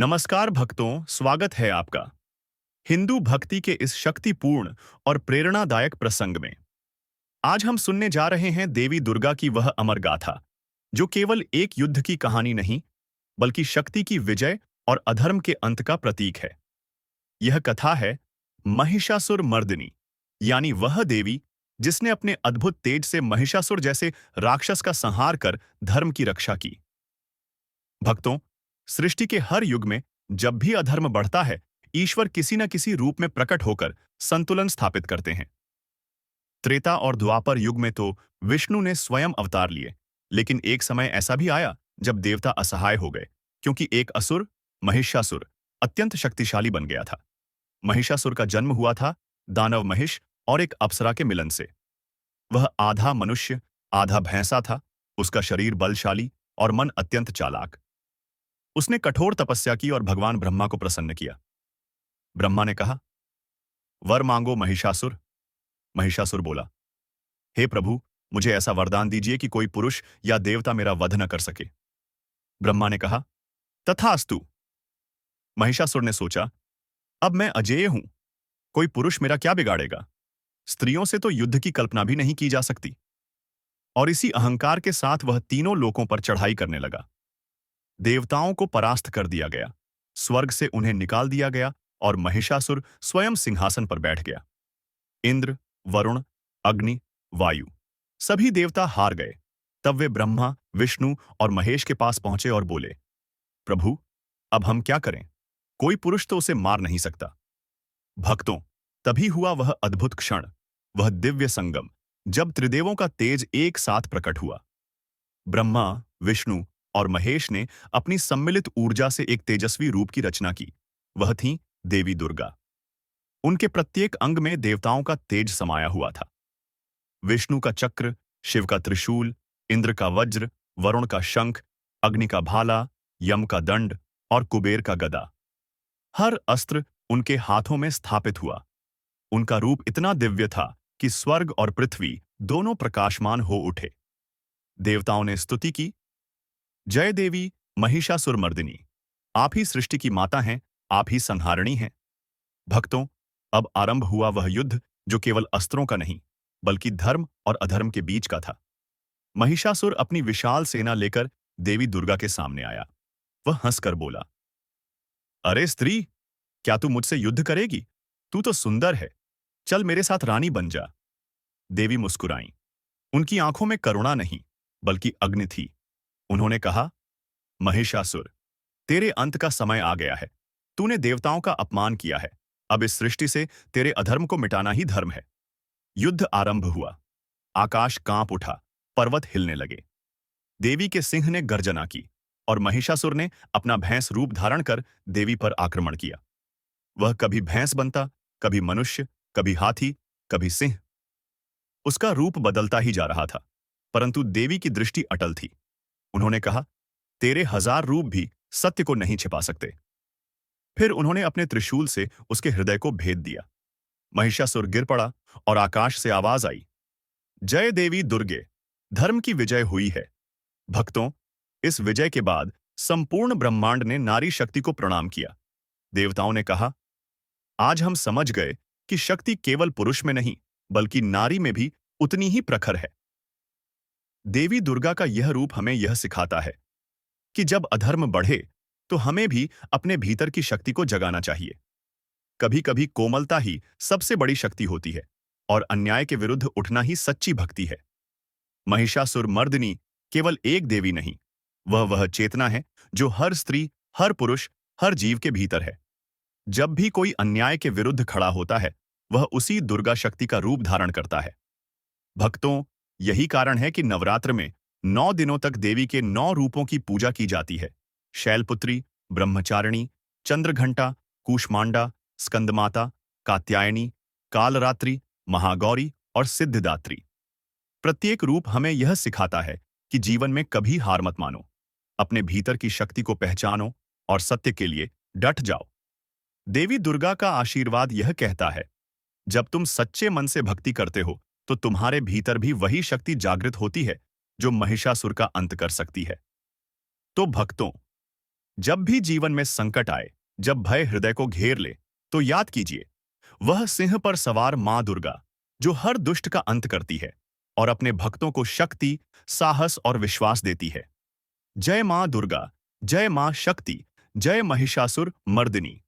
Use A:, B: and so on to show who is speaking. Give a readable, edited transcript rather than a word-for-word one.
A: नमस्कार भक्तों, स्वागत है आपका हिंदू भक्ति के इस शक्तिपूर्ण और प्रेरणादायक प्रसंग में। आज हम सुनने जा रहे हैं देवी दुर्गा की वह अमर गाथा, जो केवल एक युद्ध की कहानी नहीं, बल्कि शक्ति की विजय और अधर्म के अंत का प्रतीक है। यह कथा है महिषासुर मर्दिनी, यानी वह देवी जिसने अपने अद्भुत तेज से महिषासुर जैसे राक्षस का संहार कर धर्म की रक्षा की। भक्तों, सृष्टि के हर युग में जब भी अधर्म बढ़ता है, ईश्वर किसी न किसी रूप में प्रकट होकर संतुलन स्थापित करते हैं। त्रेता और द्वापर युग में तो विष्णु ने स्वयं अवतार लिए, लेकिन एक समय ऐसा भी आया जब देवता असहाय हो गए, क्योंकि एक असुर, महिषासुर, अत्यंत शक्तिशाली बन गया था। महिषासुर का जन्म हुआ था दानव महिष और एक अप्सरा के मिलन से। वह आधा मनुष्य, आधा भैंसा था। उसका शरीर बलशाली और मन अत्यंत चालाक। उसने कठोर तपस्या की और भगवान ब्रह्मा को प्रसन्न किया। ब्रह्मा ने कहा, वर मांगो महिषासुर। महिषासुर बोला, हे प्रभु, मुझे ऐसा वरदान दीजिए कि कोई पुरुष या देवता मेरा वध न कर सके। ब्रह्मा ने कहा, तथास्तु। महिषासुर ने सोचा, अब मैं अजेय हूं, कोई पुरुष मेरा क्या बिगाड़ेगा। स्त्रियों से तो युद्ध की कल्पना भी नहीं की जा सकती। और इसी अहंकार के साथ वह तीनों लोकों पर चढ़ाई करने लगा। देवताओं को परास्त कर दिया गया, स्वर्ग से उन्हें निकाल दिया गया और महिषासुर स्वयं सिंहासन पर बैठ गया। इंद्र, वरुण, अग्नि, वायु, सभी देवता हार गए। तब वे ब्रह्मा, विष्णु और महेश के पास पहुंचे और बोले, प्रभु, अब हम क्या करें? कोई पुरुष तो उसे मार नहीं सकता। भक्तों, तभी हुआ वह अद्भुत क्षण, वह दिव्य संगम, जब त्रिदेवों का तेज एक साथ प्रकट हुआ। ब्रह्मा, विष्णु और महेश ने अपनी सम्मिलित ऊर्जा से एक तेजस्वी रूप की रचना की। वह थी देवी दुर्गा। उनके प्रत्येक अंग में देवताओं का तेज समाया हुआ था। विष्णु का चक्र, शिव का त्रिशूल, इंद्र का वज्र, वरुण का शंख, अग्नि का भाला, यम का दंड और कुबेर का गदा। हर अस्त्र उनके हाथों में स्थापित हुआ। उनका रूप इतना दिव्य था कि स्वर्ग और पृथ्वी दोनों प्रकाशमान हो उठे। देवताओं ने स्तुति की, जय देवी महिषासुर मर्दिनी, आप ही सृष्टि की माता हैं, आप ही संहारिणी हैं। भक्तों, अब आरंभ हुआ वह युद्ध जो केवल अस्त्रों का नहीं, बल्कि धर्म और अधर्म के बीच का था। महिषासुर अपनी विशाल सेना लेकर देवी दुर्गा के सामने आया। वह हंसकर बोला, अरे स्त्री, क्या तू मुझसे युद्ध करेगी? तू तो सुंदर है, चल मेरे साथ रानी बन जा। देवी मुस्कुराईं। उनकी आंखों में करुणा नहीं, बल्कि अग्नि थी। उन्होंने कहा, महिषासुर, तेरे अंत का समय आ गया है। तूने देवताओं का अपमान किया है। अब इस सृष्टि से तेरे अधर्म को मिटाना ही धर्म है। युद्ध आरंभ हुआ। आकाश कांप उठा, पर्वत हिलने लगे। देवी के सिंह ने गर्जना की और महिषासुर ने अपना भैंस रूप धारण कर देवी पर आक्रमण किया। वह कभी भैंस बनता, कभी मनुष्य, कभी हाथी, कभी सिंह। उसका रूप बदलता ही जा रहा था, परंतु देवी की दृष्टि अटल थी। उन्होंने कहा, तेरे 1000 रूप भी सत्य को नहीं छिपा सकते। फिर उन्होंने अपने त्रिशूल से उसके हृदय को भेद दिया। महिषासुर गिर पड़ा और आकाश से आवाज आई, जय देवी दुर्गे, धर्म की विजय हुई है। भक्तों, इस विजय के बाद संपूर्ण ब्रह्मांड ने नारी शक्ति को प्रणाम किया। देवताओं ने कहा, आज हम समझ गए कि शक्ति केवल पुरुष में नहीं, बल्कि नारी में भी उतनी ही प्रखर है। देवी दुर्गा का यह रूप हमें यह सिखाता है कि जब अधर्म बढ़े तो हमें भी अपने भीतर की शक्ति को जगाना चाहिए। कभी कभी कोमलता ही सबसे बड़ी शक्ति होती है और अन्याय के विरुद्ध उठना ही सच्ची भक्ति है। महिषासुर मर्दिनी केवल एक देवी नहीं, वह चेतना है जो हर स्त्री, हर पुरुष, हर जीव के भीतर है। जब भी कोई अन्याय के विरुद्ध खड़ा होता है, वह उसी दुर्गा शक्ति का रूप धारण करता है। भक्तों, यही कारण है कि नवरात्र में 9 दिनों तक देवी के 9 रूपों की पूजा की जाती है। शैलपुत्री, ब्रह्मचारिणी, चंद्रघंटा, कूष्मांडा, स्कंदमाता, कात्यायनी, कालरात्रि, महागौरी और सिद्धिदात्री। प्रत्येक रूप हमें यह सिखाता है कि जीवन में कभी हार मत मानो, अपने भीतर की शक्ति को पहचानो और सत्य के लिए डट जाओ। देवी दुर्गा का आशीर्वाद यह कहता है, जब तुम सच्चे मन से भक्ति करते हो तो तुम्हारे भीतर भी वही शक्ति जागृत होती है जो महिषासुर का अंत कर सकती है। तो भक्तों, जब भी जीवन में संकट आए, जब भय हृदय को घेर ले, तो याद कीजिए, वह सिंह पर सवार मां दुर्गा, जो हर दुष्ट का अंत करती है और अपने भक्तों को शक्ति, साहस और विश्वास देती है। जय मां दुर्गा, जय मां शक्ति, जय महिषासुर मर्दिनी।